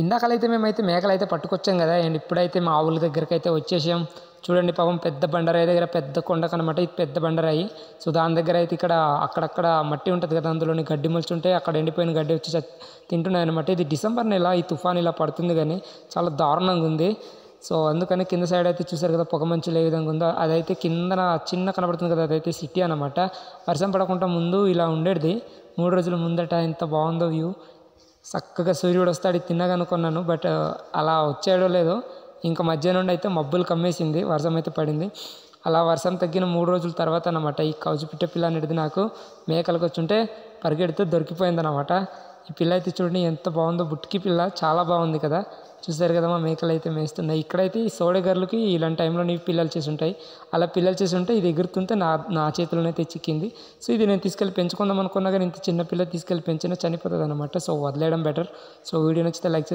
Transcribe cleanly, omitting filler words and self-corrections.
ఇందాకలైతే మేమైతే మేకలైతే పట్టుకొచ్చాం కదా. అండ్ ఇప్పుడైతే మా ఆవుల దగ్గరకైతే వచ్చేసాం. చూడండి పాపం పెద్ద బండరాయి దగ్గర పెద్ద కొండకనమాట ఇది పెద్ద బండరాయి. సో దాని దగ్గర అయితే ఇక్కడ అక్కడక్కడ మట్టి ఉంటుంది కదా, అందులోని గడ్డి మొలుచుంటాయి. అక్కడ ఎండిపోయిన గడ్డి వచ్చి తింటున్నాయి అనమాట. ఇది డిసెంబర్ నెల, ఈ తుఫాన్ ఇలా పడుతుంది కానీ చాలా దారుణంగా ఉంది. సో అందుకని కింద సైడ్ అయితే చూసారు కదా పొగ మంచులు ఏ విధంగా ఉందో. అదైతే కిందన చిన్న కనబడుతుంది కదా, అదైతే సిటీ అనమాట. వర్షం పడకుండా ముందు ఇలా ఉండేది 3 రోజుల ముందట. ఎంత బాగుందో వ్యూ. చక్కగా సూర్యుడు వస్తాడు తిన్నగా అనుకున్నాను, బట్ అలా వచ్చాడో లేదో. ఇంకా మధ్యాహ్నం నుండి అయితే మబ్బులు కమ్మేసింది, వర్షం అయితే పడింది. అలా వర్షం తగ్గిన 3 రోజుల తర్వాత అనమాట ఈ కౌజుపిట్ట పిల్ల అనేది నాకు మేకలకు వచ్చుంటే పరిగెడితే దొరికిపోయిందనమాట. ఈ పిల్ల అయితే చూడండి ఎంత బాగుందో, బుట్కి పిల్ల చాలా బాగుంది కదా. చూసారు కదా మా మేకలు అయితే మేస్తున్నాయి. ఇక్కడైతే ఈ సోడగర్లకి ఇలాంటి టైంలో పిల్లలు చేసి ఉంటాయి. అలా పిల్లలు చేసి ఉంటే ఇది ఎగురుతుంటే నా చేతిలోనైతే చిక్కింది. సో ఇది నేను తీసుకెళ్ళి పెంచుకుందాం అనుకున్నా కానీ ఇంత చిన్న పిల్ల తీసుకెళ్ళి పెంచినా చనిపోతుంది అనమాట. సో వదిలేయడం బెటర్. సో వీడియో నచ్చితే లైక్ చేసి